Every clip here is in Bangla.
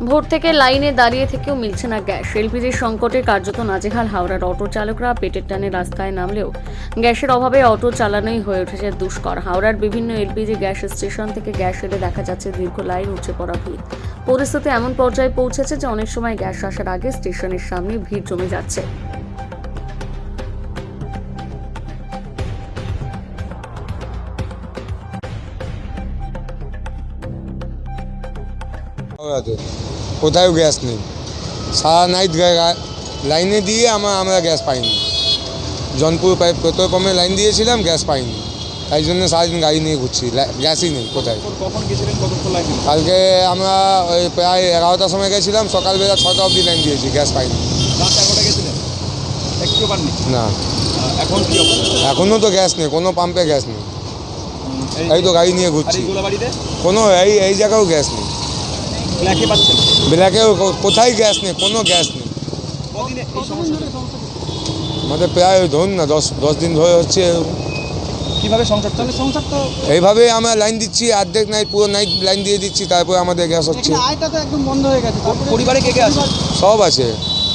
ভোর থেকে লাইনে দাঁড়িয়ে থেকেও মিলছে না গ্যাস। এলপিজির সংকটে কার্যত নাজেহাল হাওড়ার অটো চালকরা। পেটের টানে রাস্তায় নামলেও গ্যাসের অভাবে অটো চালানোই হয়ে উঠেছে দুষ্কর। হাওড়ার বিভিন্ন এলপিজি গ্যাস স্টেশন থেকে গ্যাস এলে দেখা যাচ্ছে দীর্ঘ লাইন, উঠে পড়া ভিড়। পরিস্থিতি এমন পর্যায়ে পৌঁছেছে যে অনেক সময় গ্যাস আসার আগে স্টেশনের সামনে ভিড় জমে যাচ্ছে। কোথাও গ্যাস নেই, সারা নাইট লাইনে দিয়ে আমরা গ্যাস পাইনি। জনপুর পেট্রোল পাম্পে লাইন দিয়েছিলাম, গ্যাস পাইনি, তাই জন্য সারাদিন গাড়ি নিয়ে ঘুরছি, গ্যাসই নেই কোথায়। কখন গেছিলেন, কতক্ষণ লাইন? কালকে আমরা ওই প্রায় 11টার সময় গেছিলাম, সকালবেলা 6টা অবধি লাইন দিয়েছি, গ্যাস পাইনি। রাত 11টা গেছিলেন, একটু পাননি? না, এখন কি অবস্থা? এখনও তো গ্যাস নেই, কোনো পাম্পে গ্যাস নেই, এই তো গাড়ি নিয়ে ঘুরছি। কোনো এই জায়গাও গ্যাস নেই, ব্ল্যাকে পাচ্ছেন? ব্ল্যাকেও কোথায় গ্যাস নেই, কোনো গ্যাস নেই। কদিনে এই সমস্যা? আমাদের প্রায় ধরুন না 10 দিন ধরে হচ্ছে। কিভাবে সংসার চলে? সংসার তো এইভাবে আমরা লাইন দিচ্ছি, অর্ধেক নাইট পুরো নাইট লাইন দিয়ে দিচ্ছি, তারপরে আমাদের গ্যাস হচ্ছে। আয়টা তো একদম বন্ধ হয়ে গেছে। পরিবারে কে কে আছে? সব আছে।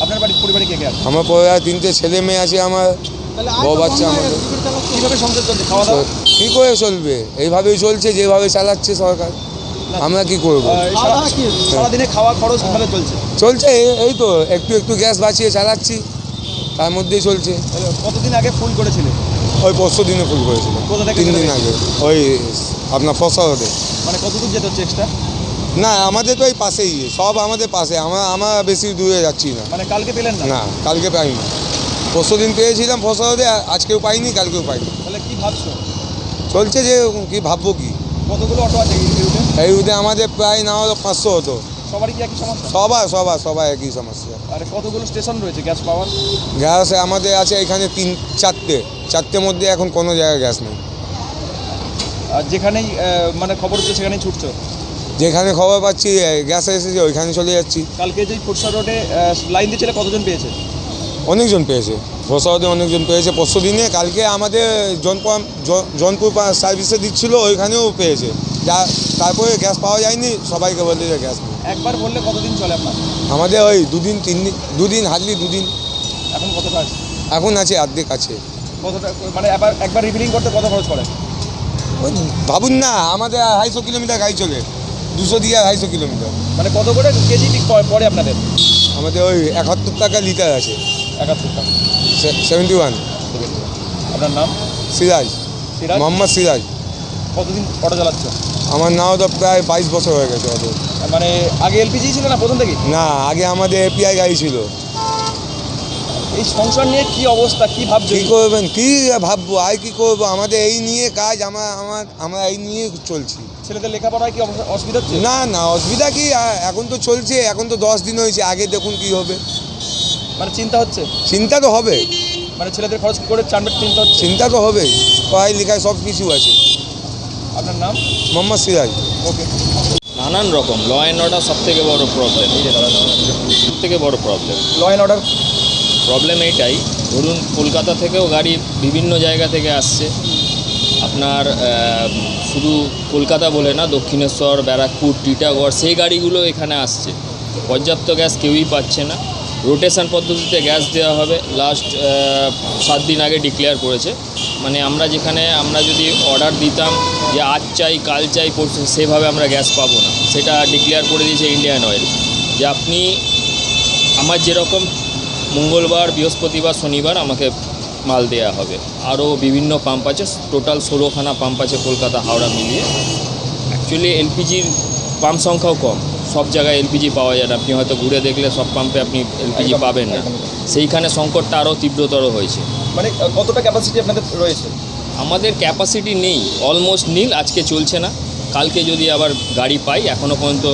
আপনার বাড়ির পরিবারে কে কে আছে? আমার পরিবারে 3টে ছেলে মেয়ে আছে, আমার বউ বাচ্চা। আমাদের কিভাবে সংসার চলছে? খাওয়া দাওয়া কী করে চলবে? এইভাবেই চলছে, যেভাবে চালাচ্ছে সরকার। আমরা কি করবো? সারাদিনে খাওয়া খরচ কিভাবে চলছে? চলছে এই তো একটু একটু গ্যাস বাঁচিয়ে চালাচ্ছি, তার মধ্যেই চলছে। কতদিন আগে ফুল করেছিলেন? ওই 500 দিনে ফুল করেছিল, কোথা থেকে? 3 দিন আগে। ওই আপনার ফসা রোডে। মানে কত দূর যেতে হচ্ছে এক্সট্রা? না, আমাদের তো এই পাশেই, সব আমাদের পাশে, আমরা বেশি দূরে যাচ্ছি না। মানে কালকে পেলেন না? না, কালকে পাইনি। 500 দিন পেয়েছিলাম ফসা রোডে, আজকেও পাইনি, কালকেও পাইনি। তাহলে কি ভাবছো? চলছে যে কি ভাববো কি। কতগুলো অটো আছে এই রুটে? এই রুটে আমাদের প্রায় না হলো 500 হতো। সবারই কি একই সমস্যা? সবাই একই সমস্যা। আর কতগুলো স্টেশন রয়েছে গ্যাস পাওয়ার? গ্যাস আমাদের আছে এখানে 4টে মধ্যে এখন কোনো জায়গায় গ্যাস নেই। আর যেখানেই মানে খবর হচ্ছে সেখানেই ছুটছো? যেখানে খবর পাচ্ছি গ্যাস এসেছে ওইখানে চলে যাচ্ছি। কালকে যে ফুরসা রোডে লাইন দিয়েছিল কতজন পেয়েছে? অনেকজন পেয়েছে, ফসা রোডে অনেকজন পেয়েছে 500 দিনে। কালকে আমাদের জনপুর সার্ভিসে দিচ্ছিল, ওইখানেও পেয়েছে। তারপরে গ্যাস পাওয়া যায়নি, সবাইকে বলতে যে গ্যাস নেই। একবার বললে কতদিন চলে আপনার? আমাদের ওই 2 দিন 3 দিন, 2 দিন, হার্ডলি 2 দিন। এখন কতটা আছে? এখন আছে অর্ধেক আছে। কতটা মানে একবার রিফিলিং করতে কত খরচ পড়ে? ওই ভাবুন না, আমাদের 250 কিলোমিটার গাড়ি চলে, 200 দিয়ে 250 কিলোমিটার। মানে কত করে কেজি পড়ে আপনাদের? আমাদের ওই 71 টাকা লিটার আছে। 71 টাকা। 71। আপনার নাম? সিরাজ, মোহাম্মদ সিরাজ। কতদিন অটো চালাচ্ছ? আমার নাও তো প্রায় 22 বছর হয়ে গেছে অটো। মানে আগে এলপিজি ছিল না প্রথম থেকে? না, আগে আমাদের এপিআই গাড়ি ছিল। এই সংসার নিয়ে কি অবস্থা, কি ভাবছো? কী করবেন, কী ভাববো, আর কী করবো? আমাদের এই নিয়ে কাজ, আমরা এই নিয়ে চলছি। ছেলেদের লেখাপড়ায় কি অসুবিধা হচ্ছে? না, অসুবিধা কি, এখন তো চলছে, এখন তো 10 দিন হয়েছে, আগে দেখুন কি হবে। মানে চিন্তা হচ্ছে? চিন্তা তো হবে, মানে ছেলেদের খরচ কি করে চানবে, চিন্তা হচ্ছে? চিন্তা তো হবেই, পড়াই লেখায় সব কিছু আছে। আপনার নাম? মোহাম্মদ সিরাজ। ওকে। নানান রকম ল অ্যান্ড অর্ডার সব থেকে বড় প্রবলেম, সব থেকে বড় problem. Law and order problem এইটাই, ধরুন কলকাতা থেকেও গাড়ি বিভিন্ন জায়গা থেকে আসছে আপনার, শুধু কলকাতা বলে না, দক্ষিণেশ্বর, ব্যারাকপুর, টিটাগড়, সেই গাড়িগুলো এখানে আসছে। পর্যাপ্ত গ্যাস কেউই পাচ্ছে না। রোটেশন পদ্ধতিতে গ্যাস দেওয়া হবে, লাস্ট 7 দিন আগে ডিক্লেয়ার করেছে। মানে আমরা যদি অর্ডার দিতাম যে আজ চাই, কাল চাই, পরশু, সেভাবে আমরা গ্যাস পাবো না। সেটা ডিক্লেয়ার করে দিয়েছে ইন্ডিয়ান অয়েল, যে আপনি আমার যেরকম মঙ্গলবার, বৃহস্পতিবার, শনিবার আমাকে মাল দেওয়া হবে। আরও বিভিন্ন পাম্প আছে, টোটাল 16খানা পাম্প আছে কলকাতা হাওড়া মিলিয়ে। অ্যাকচুয়ালি এলপিজির পাম্প সংখ্যাও কম, সব জায়গায় এলপিজি পাওয়া যায় না। আপনি হয়তো ঘুরে দেখলে সব পাম্পে আপনি এলপিজি পাবেন না, সেইখানে সংকটটা আরও তীব্রতর হয়েছে। মানে কতটা ক্যাপাসিটি আপনাদের রয়েছে? আমাদের ক্যাপাসিটি নেই, অলমোস্ট নীল। আজকে চলছে না, কালকে যদি আবার গাড়ি পাই, এখনও পর্যন্ত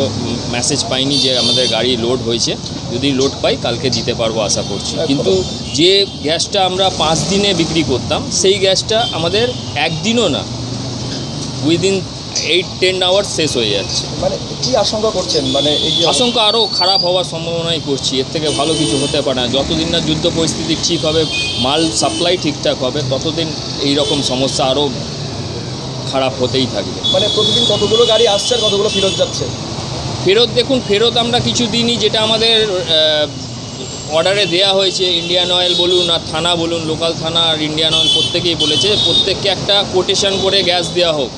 মেসেজ পাইনি যে আমাদের গাড়ি লোড হয়েছে। যদি লোড পাই কালকে দিতে পারবো আশা করছি। কিন্তু যে গ্যাসটা আমরা 5 দিনে বিক্রি করতাম, সেই গ্যাসটা আমাদের একদিনও না, উইদিন 8-10 আওয়ার্স শেষ হয়ে যাচ্ছে। মানে কি আশঙ্কা করছেন? মানে এই যে আশঙ্কা আরও খারাপ হওয়ার সম্ভাবনাই করছি, এর থেকে ভালো কিছু হতে পারে না। যতদিন না যুদ্ধ পরিস্থিতি ঠিক হবে, মাল সাপ্লাই ঠিকঠাক হবে, ততদিন এই রকম সমস্যা আরও খারাপ হতেই থাকবে। মানে প্রতিদিন কতগুলো গাড়ি আসছে আর কতগুলো ফেরত যাচ্ছে? ফেরত দেখুন, ফেরত আমরা কিছু দিনই যেটা আমাদের অর্ডারে দেয়া হয়েছে, ইন্ডিয়ান অয়েল বলুন আর থানা বলুন, লোকাল থানা আর ইন্ডিয়ান অয়েল প্রত্যেকেই বলেছে প্রত্যেককে একটা কোটেশন করে গ্যাস দেওয়া হোক,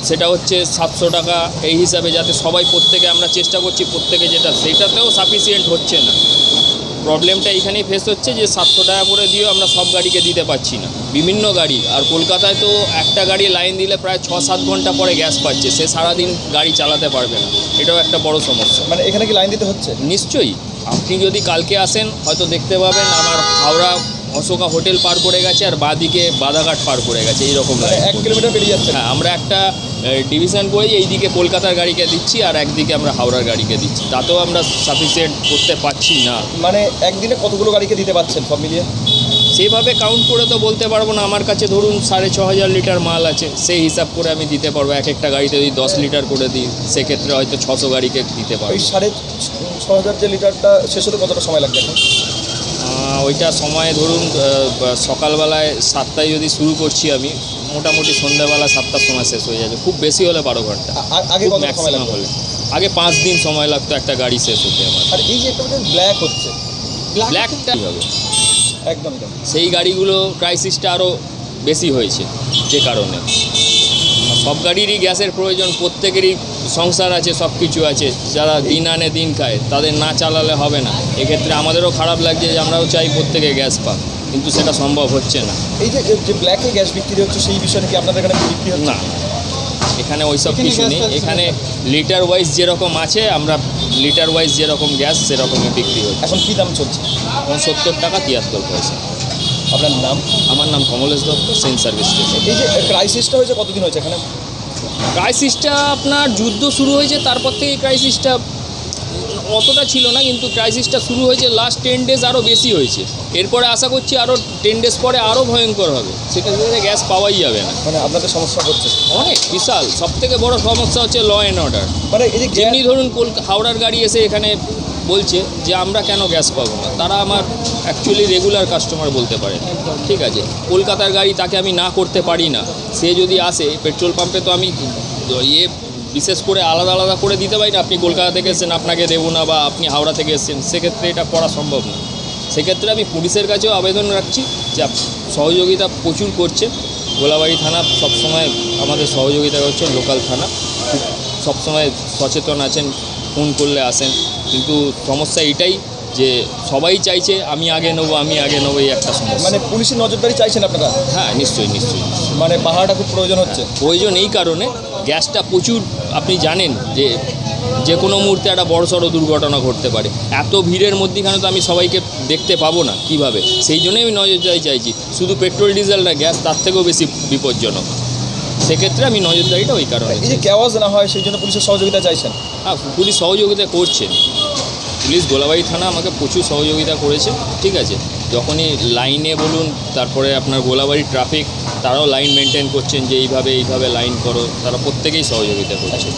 সেটা হচ্ছে 700 টাকা এই হিসাবে, যাতে সবাই প্রত্যেকে আমরা চেষ্টা করছি প্রত্যেকে যেটা, সেটাতেও সাফিসিয়েন্ট হচ্ছে না। প্রবলেমটা এইখানেই ফেস হচ্ছে যে 700 টাকা করে দিয়েও আমরা সব গাড়িকে দিতে পারছি না, বিভিন্ন গাড়ি। আর কলকাতায় তো একটা গাড়ি লাইন দিলে প্রায় 6-7 ঘন্টা পরে গ্যাস পাচ্ছে, সে সারাদিন গাড়ি চালাতে পারবে না, এটাও একটা বড় সমস্যা। মানে এখানে কি লাইন দিতে হচ্ছে? নিশ্চয়ই, আপনি যদি কালকে আসেন হয়তো দেখতে পাবেন আমার হাওড়া অশোকা হোটেল পার করে গেছে আর বাঁদিকে বাধাঘাট পার করে গেছে, এইরকম মানে লাইন। 1 কিলোমিটার বেরিয়ে যাচ্ছে। হ্যাঁ, আমরা একটা ডিভিশন করেই এইদিকে কলকাতার গাড়িকে দিচ্ছি আর একদিকে আমরা হাওড়ার গাড়িকে দিচ্ছি, তাতেও আমরা সাফিসিয়েন্ট করতে পারছি না। মানে একদিনে কতগুলো গাড়িকে দিতে পারছেন সব মিলিয়ে? সেইভাবে কাউন্ট করে তো বলতে পারবো না, আমার কাছে ধরুন 6500 লিটার মাল আছে, সেই হিসাব করে আমি দিতে পারবো। এক একটা গাড়িতে যদি 10 লিটার করে দিই সেক্ষেত্রে হয়তো 600 গাড়িকে দিতে পারবো। ওই 6500 যে লিটারটা শেষ হতে কতটা সময় লাগবে এখন? ওইটা সময় ধরুন সকালবেলায় 7টায় যদি শুরু করছি আমি, মোটামুটি সন্ধ্যাবেলা 7টার সময় শেষ হয়ে যাবে, খুব বেশি হলে 12 ঘন্টা। আগে খুব কত সময় ম্যাক্সিমাম লাগবে? হলে আগে 5 দিন সময় লাগতো একটা গাড়ি শেষ হতে আমার। আর এই যে একটা ব্ল্যাক হচ্ছে, ব্ল্যাকটা হবে একদম সেই গাড়িগুলো ক্রাইসিসটা আরও বেশি হয়েছে, যে কারণে সব গাড়িরই গ্যাসের প্রয়োজন, প্রত্যেকেরই সংসার আছে, সব কিছু আছে, যারা দিন আনে দিন খায়, তাদের না চালালে হবে না। এক্ষেত্রে আমাদেরও খারাপ লাগছে যে আমরাও চাই প্রত্যেকে গ্যাস পাক, কিন্তু সেটা সম্ভব হচ্ছে না। এই যে ব্ল্যাকে গ্যাস বিক্রি হচ্ছে সেই বিষয়ে কি আপনাদের এখানে বিক্রি হচ্ছে? না, এখানে ওইসব কিছু নেই, এখানে লিটার ওয়াইজ যেরকম আছে আমরা লিটার ওয়াইজ যেরকম গ্যাস সেরকমই বিক্রি হচ্ছে। এখন কি দাম চলছে? এখন 70 টাকা 73 পয়সা। আপনার নাম? আমার নাম Kamlesh Dutta, saint service station. এই যে ক্রাইসিসটা হয়েছে কতদিন হয়েছে এখানে? ক্রাইসিসটা আপনার যুদ্ধ শুরু হয়েছে তারপর থেকে ক্রাইসিসটা অতটা ছিল না, কিন্তু ক্রাইসিসটা শুরু হয়েছে লাস্ট 10 ডেজ, আরও বেশি হয়েছে। এরপরে আশা করছি আরও 10 ডেজ পরে আরও ভয়ঙ্কর হবে, সেটা থেকে গ্যাস পাওয়াই যাবে না। মানে আপনাদের সমস্যা হচ্ছে অনেক বিশাল, সবথেকে বড় সমস্যা হচ্ছে ল অ্যান্ড অর্ডার। মানে এই যে যেমনি ধরুন হাওড়ার গাড়ি এসে এখানে বলছে যে আমরা কেন গ্যাস পাবো না, তারা আমার অ্যাকচুয়ালি রেগুলার কাস্টমার বলতে পারে, ঠিক আছে। কলকাতার গাড়ি তাকে আমি না করতে পারি না, সে যদি আসে পেট্রোল পাম্পে তো আমি বিশেষ করে আলাদা আলাদা করে দিতে পারি না, আপনি কলকাতা থেকে এসেছেন আপনাকে দেবো না, বা আপনি হাওড়া থেকে এসেছেন, সেক্ষেত্রে এটা করা সম্ভব না। সেক্ষেত্রে আমি পুলিশের কাছেও আবেদন রাখছি যে সহযোগিতা প্রচুর করছে, গোলাবাড়ি থানা সবসময় আমাদের সহযোগিতা করছে, লোকাল থানা সবসময় সচেতন আছেন, ফোন করলে আসেন। কিন্তু সমস্যা এটাই যে সবাই চাইছে আমি আগে নেবো এই একটা সমস্যা। মানে পুলিশের নজরদারি চাইছেন আপনারা? হ্যাঁ, নিশ্চয়ই। মানে পাহাড়টা খুব প্রয়োজন হচ্ছে। প্রয়োজন এই কারণে, গ্যাসটা প্রচুর, আপনি জানেন যে কোনো মুহূর্তে একটা বড়সড় দুর্ঘটনা ঘটতে পারে, এত ভিড়ের মধ্যেখানে তো আমি সবাইকে দেখতে পাবো না কিভাবে, সেই জন্যই আমি নজরদারি চাইছি। শুধু পেট্রোল ডিজেল না, গ্যাস তার থেকেও বেশি বিপজ্জনক, সেক্ষেত্রে আমি নজরদারিটা ওই কারণে। এই যে কেওয়াজ না হয় সেই জন্য পুলিশের সহযোগিতা চাইছেন? হ্যাঁ, পুলিশ সহযোগিতা করছেন, পুলিশ গোলাবাড়ি থানা আমাকে প্রচুর সহযোগিতা করেছে, ঠিক আছে। যখনই লাইনে বলুন, তারপরে আপনার গোলাবাড়ি ট্রাফিক, তারাও লাইন মেনটেন করছেন যে এইভাবে লাইন করো, তারা প্রত্যেকেই সহযোগিতা করছে।